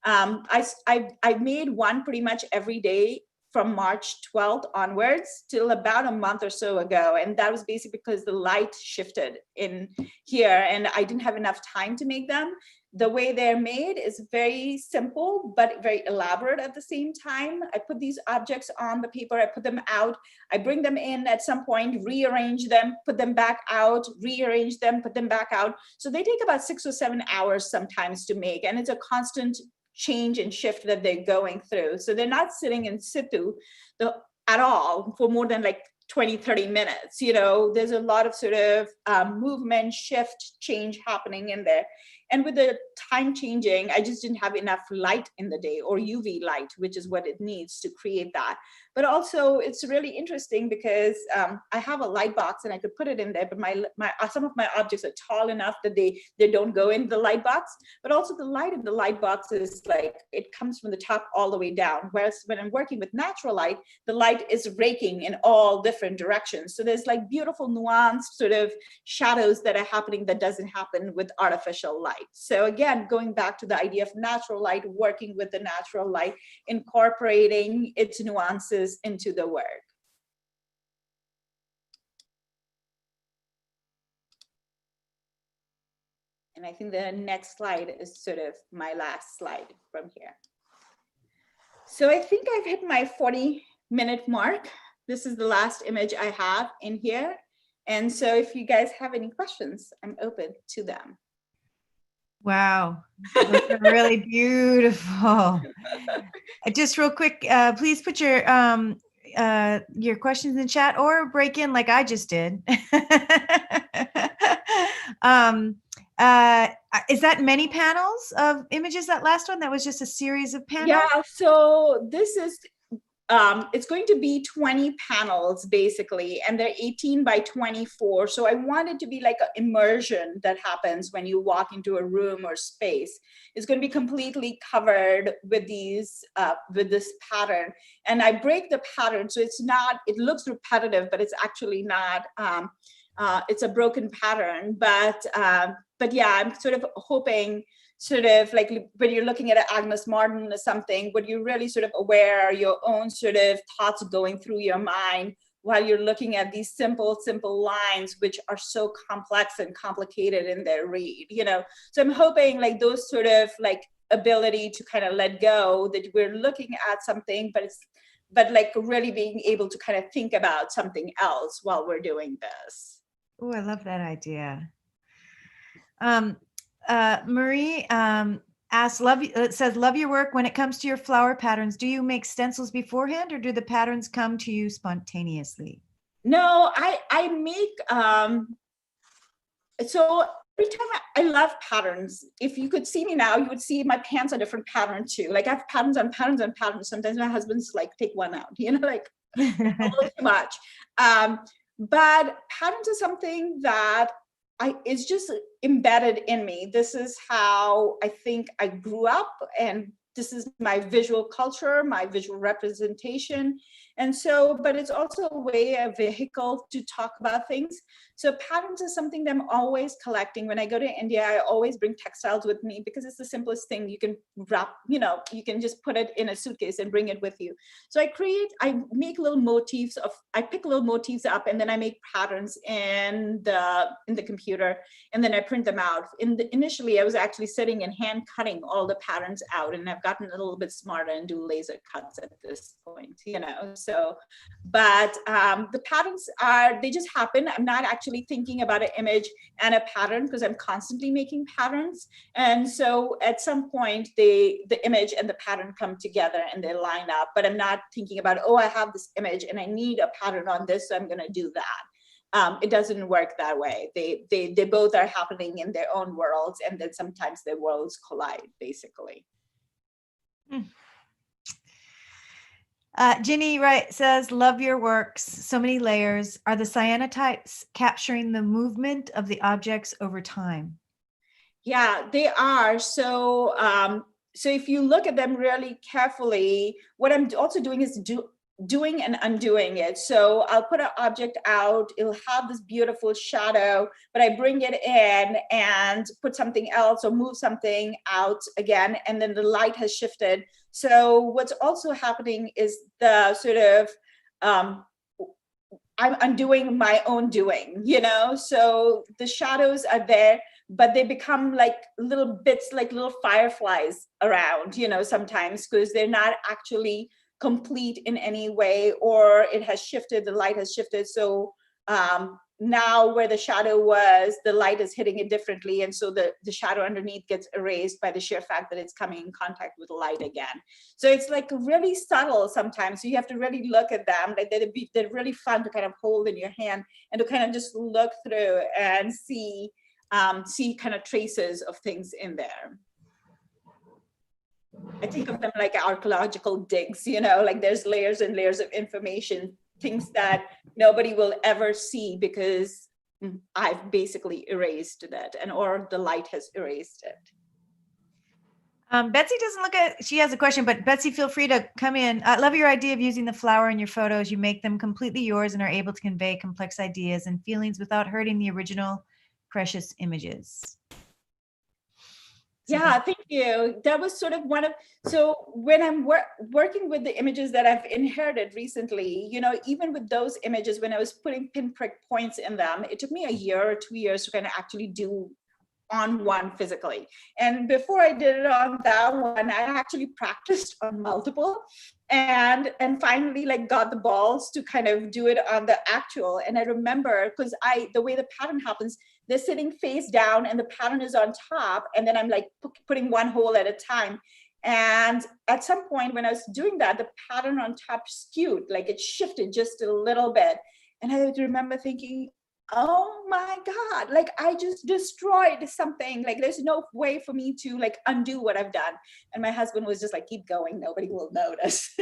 I made one pretty much every day from March 12th onwards till about a month or so ago. And that was basically because the light shifted in here and I didn't have enough time to make them. The way they're made is very simple, but very elaborate at the same time. I put these objects on the paper, I put them out, I bring them in at some point, rearrange them, put them back out, rearrange them, put them back out. So they take about 6 or 7 hours sometimes to make. And it's a constant change and shift that they're going through. So they're not sitting in situ at all for more than like 20, 30 minutes. There's a lot of sort of movement, shift, change happening in there. And with the time changing, I just didn't have enough light in the day, or UV light, which is what it needs to create that. But also it's really interesting because I have a light box and I could put it in there, but some of my objects are tall enough that they don't go in the light box. But also the light in the light box is like, it comes from the top all the way down. Whereas when I'm working with natural light, the light is raking in all different directions. So there's like beautiful nuanced sort of shadows that are happening that doesn't happen with artificial light. light. So again, going back to the idea of natural light, working with the natural light, incorporating its nuances into the work. And I think the next slide is sort of my last slide from here. So I think I've hit my 40-minute mark. This is the last image I have in here. And so if you guys have any questions, I'm open to them. Wow, those are really beautiful. Just real quick, please put your questions in chat or break in like I just did. Is that many panels of images, that last one? That was just a series of panels? Yeah, so this is, it's going to be 20 panels basically, and they're 18 by 24. So I want it to be like an immersion that happens when you walk into a room or space. It's going to be completely covered with these, with this pattern. And I break the pattern, so it's not, it looks repetitive, but it's actually not, it's a broken pattern. But yeah, I'm sort of hoping, sort of like when you're looking at an Agnes Martin or something, but you're really sort of aware your own sort of thoughts going through your mind while you're looking at these simple lines, which are so complex and complicated in their read, you know? So I'm hoping like those sort of like ability to kind of let go, that we're looking at something, but like really being able to kind of think about something else while we're doing this. Oh, I love that idea. Marie asks, it says, love your work. When it comes to your flower patterns, do you make stencils beforehand or do the patterns come to you spontaneously? No, I make, so every time I love patterns. If you could see me now, you would see my pants are different pattern too. Like I have patterns on patterns on patterns. Sometimes my husband's like, take one out, you know, like a little too much. But patterns is something that it's just embedded in me. This is how I think I grew up, and this is my visual culture, my visual representation. And so, but it's also a way, a vehicle to talk about things. So patterns is something that I'm always collecting. When I go to India, I always bring textiles with me because it's the simplest thing. You can wrap, you know, you can just put it in a suitcase and bring it with you. So I make little motifs of, I pick little motifs up, and then I make patterns in the computer, and then I print them out. Initially, I was actually sitting and hand cutting all the patterns out, and I've gotten a little bit smarter and do laser cuts at this point, you know. So, but the patterns they just happen. I'm not actually thinking about an image and a pattern because I'm constantly making patterns. And so at some point, the image and the pattern come together and they line up, but I'm not thinking about, oh, I have this image and I need a pattern on this, so I'm going to do that. It doesn't work that way. They both are happening in their own worlds, and then sometimes their worlds collide, basically. Ginny says, love your works. So many layers. Are the cyanotypes capturing the movement of the objects over time? Yeah, they are. So, so if you look at them really carefully, what I'm also doing is doing and undoing it. So I'll put an object out, it'll have this beautiful shadow, but I bring it in and put something else or move something out again, and then the light has shifted. So what's also happening is the sort of, I'm undoing my own doing, you know? So the shadows are there, but they become like little bits, like little fireflies around, you know, sometimes, because they're not actually complete in any way, or it has shifted, the light has shifted. So now where the shadow was, the light is hitting it differently, and so the shadow underneath gets erased by the sheer fact that it's coming in contact with light again. So it's like really subtle sometimes, so you have to really look at them. Like they're really fun to kind of hold in your hand and to kind of just look through and see kind of traces of things in there. I think of them like archaeological digs, you know, like there's layers and layers of information, things that nobody will ever see because I've basically erased that, or the light has erased it. Betsy doesn't look at, she has a question, but Betsy, feel free to come in. I love your idea of using the flower in your photos. You make them completely yours and are able to convey complex ideas and feelings without hurting the original precious images. So Yeah, thank you. That was sort of one of, so when I'm working with the images that I've inherited recently, even with those images, when I was putting pinprick points in them, it took me a year or 2 years to kind of actually do on one physically. And before I did it on that one, I actually practiced on multiple and finally like got the balls to kind of do it on the actual. And I remember because the way the pattern happens, they're sitting face down and the pattern is on top, and then I'm like putting one hole at a time. And at some point when I was doing that, the pattern on top skewed, like it shifted just a little bit. And I remember thinking, oh my God, like I just destroyed something. Like there's no way for me to like undo what I've done. And my husband was just like, keep going, nobody will notice.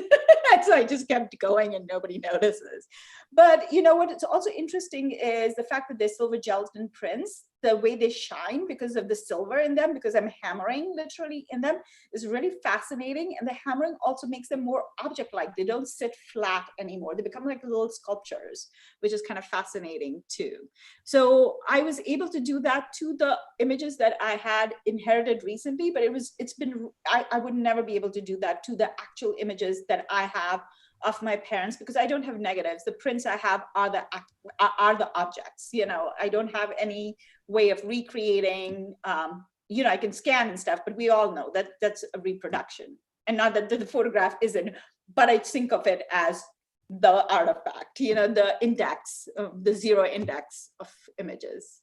And so I just kept going and nobody notices. But what's also interesting is the fact that they're silver gelatin prints, the way they shine because of the silver in them, because I'm hammering literally in them, is really fascinating. And the hammering also makes them more object-like. They don't sit flat anymore. They become like little sculptures, which is kind of fascinating too. So I was able to do that to the images that I had inherited recently, but I would never be able to do that to the actual images that I have of my parents, because I don't have negatives. The prints I have are the objects. I don't have any way of recreating. I can scan and stuff, but we all know that that's a reproduction, and not that the photograph isn't. But I think of it as the artifact. The index, the zero index of images.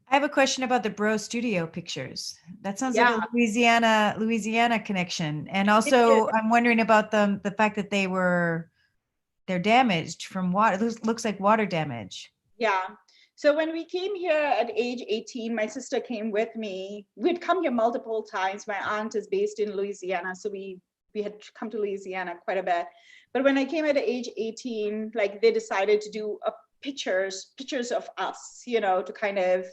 I have a question about the Bro Studio pictures. That sounds like Yeah, a Louisiana connection. And also I'm wondering about the fact that they're damaged from water. It looks like water damage. yeah. So when we came here at age 18, my sister came with me. We'd come here multiple times. My aunt is based in Louisiana, so we had come to Louisiana quite a bit. But when I came at age 18, like they decided to do pictures of us, to kind of,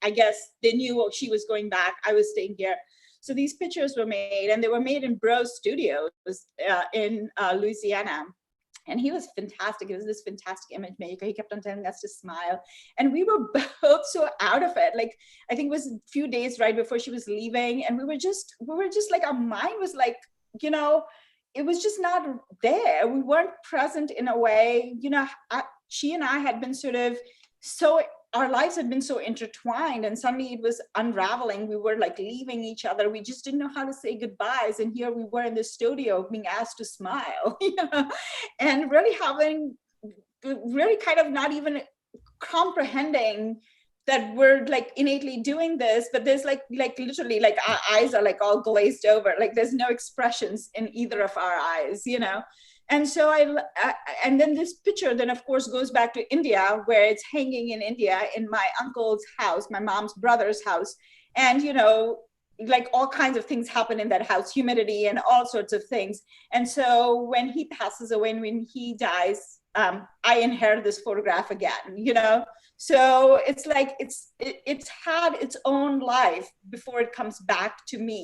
I guess they knew she was going back. I was staying here. So these pictures were made, and they were made in Bro Studios in Louisiana. And he was fantastic. He was this fantastic image maker. He kept on telling us to smile. And we were both so out of it. Like, I think it was a few days right before she was leaving. And we were just like, our mind was like, it was just not there. We weren't present in a way, she and I had been sort of our lives had been so intertwined, and suddenly it was unraveling. We were like leaving each other. We just didn't know how to say goodbyes. And here we were in the studio being asked to smile, and really kind of not even comprehending that we're like innately doing this, but there's like literally like our eyes are like all glazed over. Like there's no expressions in either of our eyes, And so and then this picture then of course goes back to India, where it's hanging in India in my uncle's house, my mom's brother's house. And, like all kinds of things happen in that house, humidity and all sorts of things. And so when he passes away and when he dies, I inherit this photograph again, So it's like, it's had its own life before it comes back to me,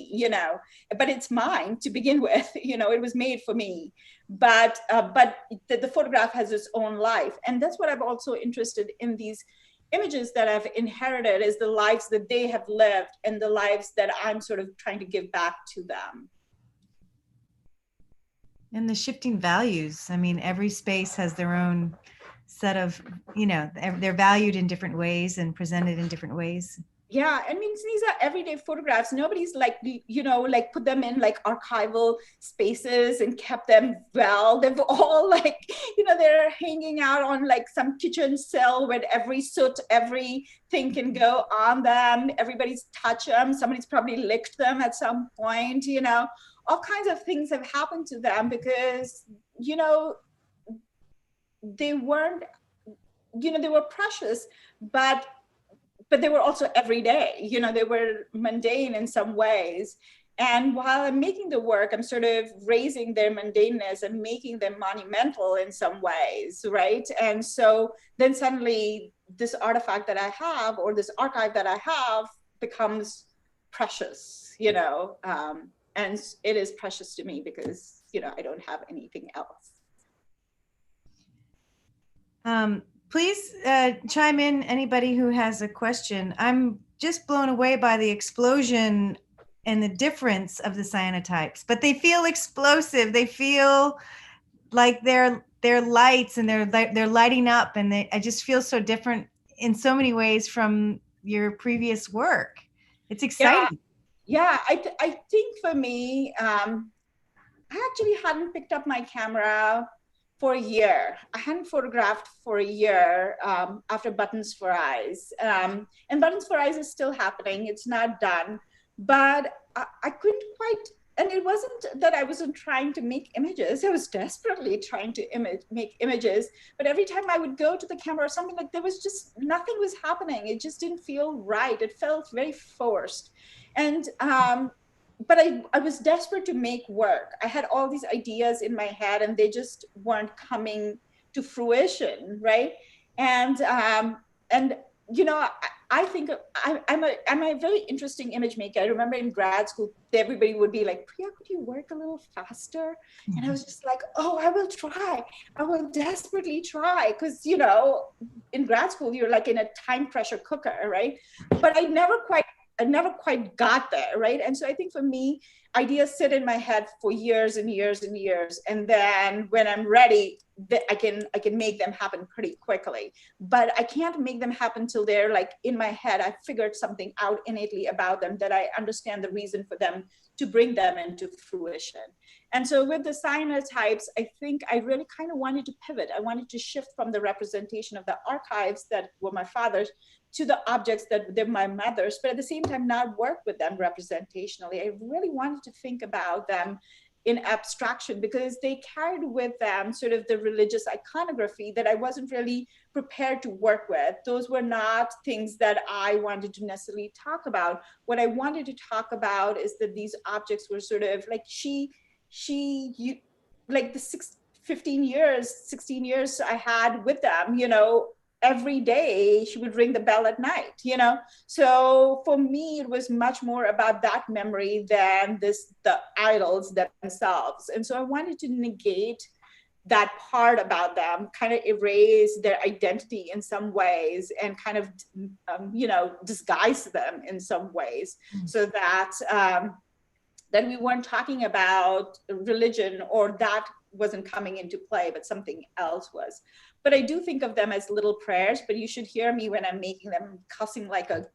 but it's mine to begin with, it was made for me. But the photograph has its own life. And that's what I'm also interested in these images that I've inherited, is the lives that they have lived and the lives that I'm sort of trying to give back to them. And the shifting values. I mean, every space has their own set of, they're valued in different ways and presented in different ways. Yeah, I mean, these are everyday photographs. Nobody's like, like put them in like archival spaces and kept them well. They've all like, they're hanging out on like some kitchen sill where everything can go on them. Everybody's touched them. Somebody's probably licked them at some point, all kinds of things have happened to them because, they weren't, they were precious, but they were also everyday, they were mundane in some ways. And while I'm making the work, I'm sort of raising their mundaneness and making them monumental in some ways, right? And so then suddenly this artifact that I have, or this archive that I have, becomes precious, and it is precious to me because, I don't have anything else. Please chime in, anybody who has a question. I'm just blown away by the explosion and the difference of the cyanotypes, but they feel explosive. They feel like they're lights, and they're lighting up, and I just feel so different in so many ways from your previous work. It's Yeah, exciting. yeah. I think for me, I actually hadn't picked up my camera for a year. I hadn't photographed for a year after Buttons for Eyes. And Buttons for Eyes is still happening, it's not done. But I couldn't quite, and it wasn't that I wasn't trying to make images. I was desperately trying to make images. But every time I would go to the camera or something, like there was just nothing was happening. It just didn't feel right. It felt very forced. And but I was desperate to make work. I had all these ideas in my head and they just weren't coming to fruition, right? And you know, I think I'm a very interesting image maker. I remember in grad school, everybody would be like, Priya, could you work a little faster? And I was just like, oh, I will try. I will desperately try. Because, you know, in grad school, you're like in a time pressure cooker, right? But I never quite got there, right? And so I think for me, ideas sit in my head for years and years and years, and then when I'm ready, I can make them happen pretty quickly. But I can't make them happen till they're like in my head. I figured something out innately about them, that I understand the reason for them to bring them into fruition. And so with the cyanotypes, I think I really kind of wanted to pivot. I wanted to shift from the representation of the archives that were my father's to the objects that they're my mother's, but at the same time not work with them representationally. I really wanted to think about them in abstraction, because they carried with them sort of the religious iconography that I wasn't really prepared to work with. Those were not things that I wanted to necessarily talk about. What I wanted to talk about is that these objects were sort of like you, like the 15 years, 16 years I had with them, you know, every day she would ring the bell at night, you know. So for me it was much more about that memory than the idols themselves. And so I wanted to negate that part about them, kind of erase their identity in some ways, and kind of you know, disguise them in some ways, so that that we weren't talking about religion, or that wasn't coming into play, but something else was. But I do think of them as little prayers, but you should hear me when I'm making them cussing like a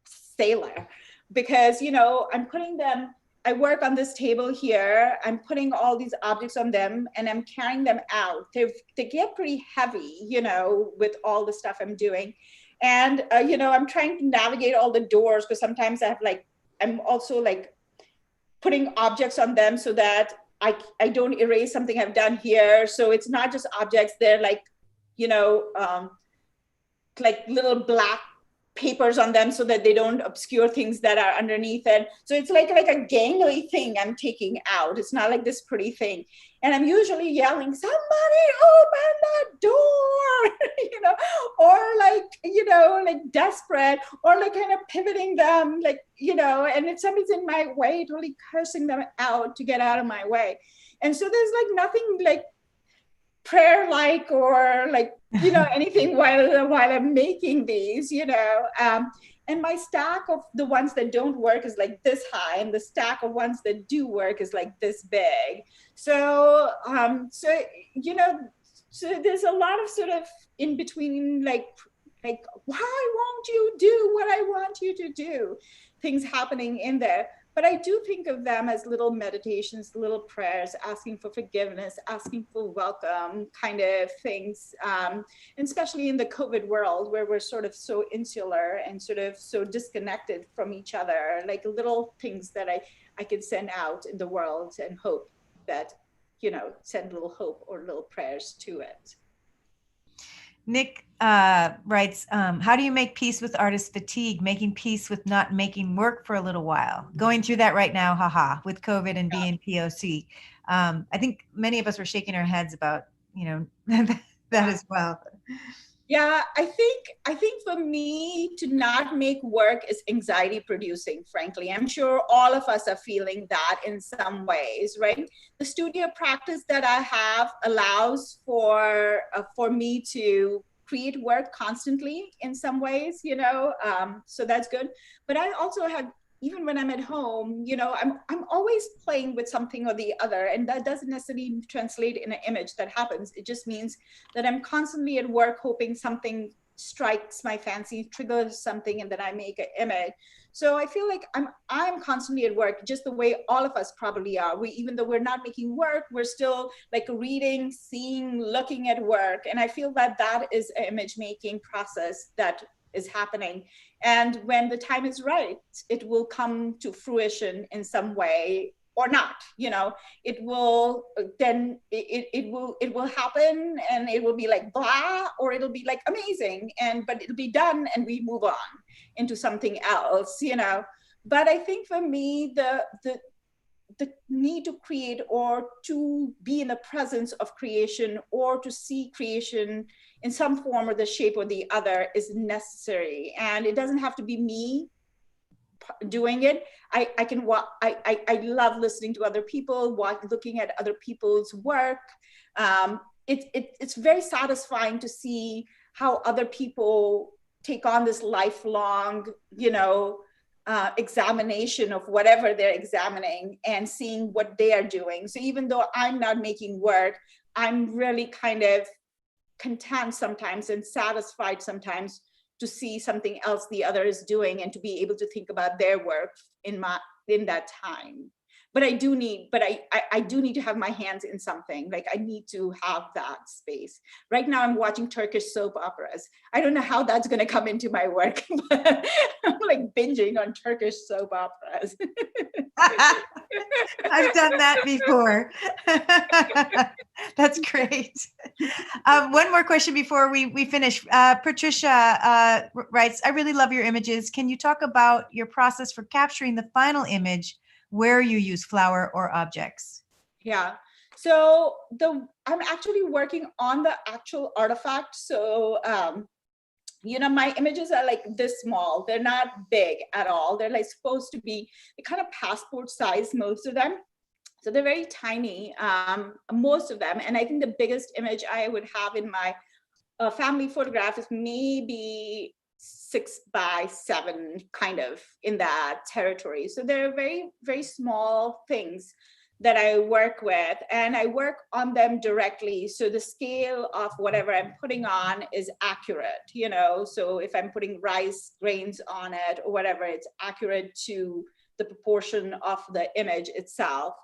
sailor, because, you know, I'm putting them, I work on this table here, I'm putting all these objects on them and I'm carrying them out. They get pretty heavy, you know, with all the stuff I'm doing. And, you know, I'm trying to navigate all the doors, because sometimes I have like, I'm also like putting objects on them so that I don't erase something I've done here. So it's not just objects, they're like, you know, like little black papers on them so that they don't obscure things that are underneath it. So it's like a gangly thing I'm taking out. It's not like this pretty thing. And I'm usually yelling, somebody open the door, you know, or like, you know, like desperate, or like kind of pivoting them, like, you know, and if somebody's in my way, totally cursing them out to get out of my way. And so there's like nothing like prayer like, or like, you know, anything while I'm making these, you know. And my stack of the ones that don't work is like this high, and the stack of ones that do work is like this big. So so you know, so there's a lot of sort of in between, like why won't you do what I want you to do, things happening in there. But I do think of them as little meditations, little prayers, asking for forgiveness, asking for welcome kind of things. And especially in the COVID world, where we're sort of so insular and sort of so disconnected from each other, like little things that I could send out in the world and hope that, you know, send little hope or little prayers to it. Nick writes, how do you make peace with artist fatigue, making peace with not making work for a little while? Going through that right now, haha, with COVID and being POC. I think many of us were shaking our heads about, you know, that as well. Yeah, I think for me to not make work is anxiety producing, frankly. I'm sure all of us are feeling that in some ways, right? The studio practice that I have allows for me to create work constantly in some ways, so that's good. But I also have, even when I'm at home, I'm always playing with something or the other, and that doesn't necessarily translate in an image that happens. It just means that I'm constantly at work hoping something strikes my fancy, triggers something, and then I make an image. So I feel like I'm constantly at work, just the way all of us probably are. Even though we're not making work, we're still like reading, seeing, looking at work. And I feel that that is an image making process that is happening. And when the time is right, it will come to fruition in some way or not. It will then it will happen, and it will be like blah, or it'll be like amazing, but it'll be done and we move on into something else. But I think for me, the need to create, or to be in the presence of creation, or to see creation in some form or the shape or the other, is necessary. And it doesn't have to be me doing it. I love listening to other people, looking at other people's work. It's very satisfying to see how other people take on this lifelong, examination of whatever they're examining, and seeing what they are doing. So even though I'm not making work, I'm really kind of content sometimes and satisfied sometimes to see something else the other is doing, and to be able to think about their work in that time. But I do need to have my hands in something. Like, I need to have that space. Right now I'm watching Turkish soap operas. I don't know how that's going to come into my work, but I'm like binging on Turkish soap operas. I've done that before. That's great. One more question before we finish. Patricia writes, I really love your images. Can you talk about your process for capturing the final image, where you use flower or objects? Yeah. So I'm actually working on the actual artifact. So, my images are like this small. They're not big at all. They're like supposed to be kind of passport size, most of them. So they're very tiny, most of them. And I think the biggest image I would have in my family photograph is maybe 6x7, kind of in that territory. So they're very, very small things that I work with, and I work on them directly. So the scale of whatever I'm putting on is accurate, so if I'm putting rice grains on it or whatever, it's accurate to the proportion of the image itself.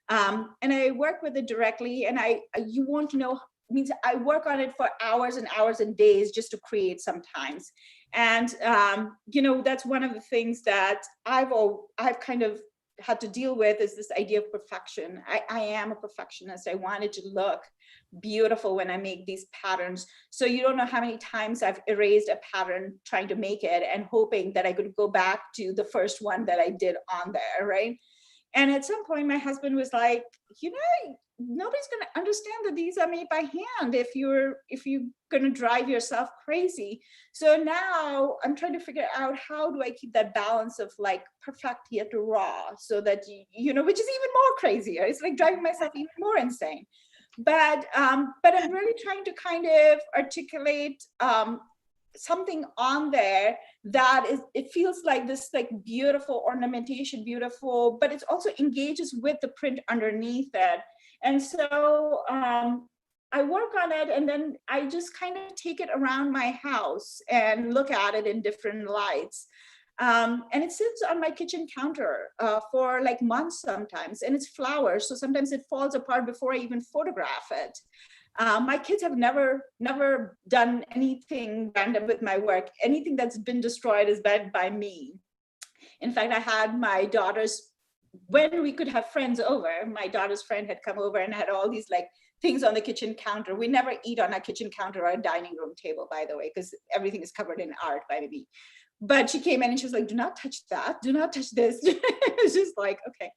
And I work with it directly, and you won't know, means I work on it for hours and hours and days just to create sometimes. And, that's one of the things that I've kind of had to deal with, is this idea of perfection. I am a perfectionist. I want it to look beautiful when I make these patterns. So you don't know how many times I've erased a pattern trying to make it, and hoping that I could go back to the first one that I did on there, right? And at some point, my husband was like, nobody's going to understand that these are made by hand if you're going to drive yourself crazy. So now I'm trying to figure out, how do I keep that balance of like perfect yet raw, so that, which is even more crazier. It's like driving myself even more insane. But I'm really trying to kind of articulate something on there that it feels like this like beautiful ornamentation, beautiful, but it also engages with the print underneath it. And so I work on it, and then I just kind of take it around my house and look at it in different lights. And it sits on my kitchen counter for like months sometimes, and it's flowers. So sometimes it falls apart before I even photograph it. My kids have never done anything random with my work. Anything that's been destroyed is been by me. In fact, I had my daughters, when we could have friends over, my daughter's friend had come over and had all these like things on the kitchen counter. We never eat on a kitchen counter or a dining room table, by the way, because everything is covered in art by me. But she came in and she was like, do not touch that. Do not touch this. It's just like, okay.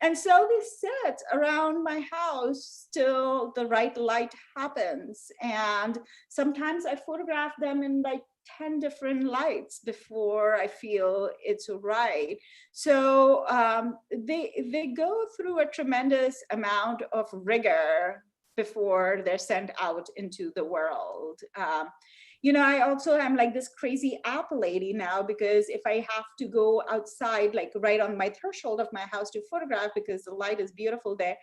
And so they sit around my house till the right light happens. And sometimes I photograph them in like 10 different lights before I feel it's right. So they go through a tremendous amount of rigor before they're sent out into the world. I also am like this crazy apple lady now, because if I have to go outside, like right on my threshold of my house to photograph, because the light is beautiful there,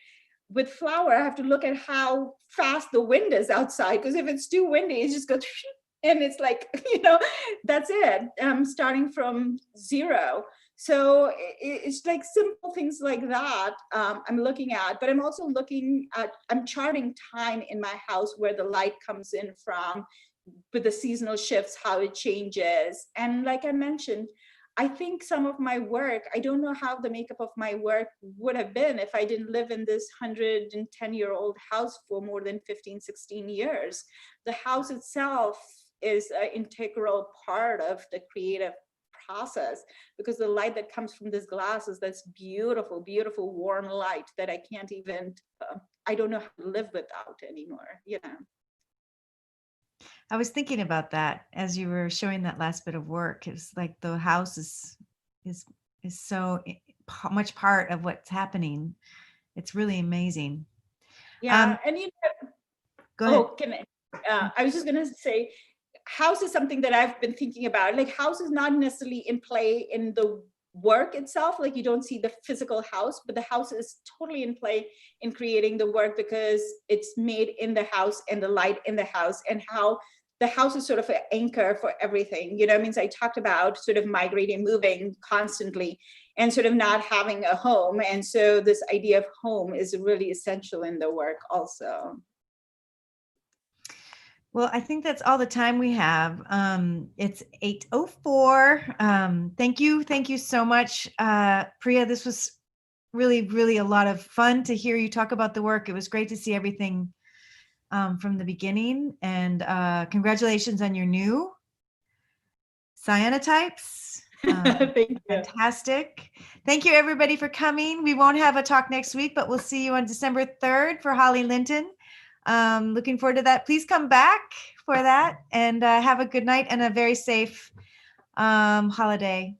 with flower, I have to look at how fast the wind is outside, because if it's too windy, it just goes and it's like, that's it. I'm starting from zero. So it's like simple things like that I'm looking at, but I'm also I'm charting time in my house where the light comes in from, with the seasonal shifts, how it changes. And like I mentioned, I think some of my work, I don't know how the makeup of my work would have been if I didn't live in this 110-year-old house for more than 15, 16 years. The house itself is an integral part of the creative process, because the light that comes from this glass is this beautiful, beautiful, warm light that I can't even, I don't know how to live without anymore, I was thinking about that as you were showing that last bit of work. It's like the house is so much part of what's happening. It's really amazing. Yeah, and go ahead. I was just gonna say, house is something that I've been thinking about. Like, house is not necessarily in play in the work itself, like you don't see the physical house, but the house is totally in play in creating the work, because it's made in the house and the light in the house, and how the house is sort of an anchor for everything. It means I talked about sort of migrating, moving constantly, and sort of not having a home. And so this idea of home is really essential in the work also. Well, I think that's all the time we have. It's 8:04. Thank you so much, Priya. This was really, really a lot of fun to hear you talk about the work. It was great to see everything from the beginning, and congratulations on your new cyanotypes. Thank you. Fantastic. Thank you, everybody, for coming. We won't have a talk next week, but we'll see you on December 3rd for Holly Linton. Looking forward to that. Please come back for that, and have a good night and a very safe holiday.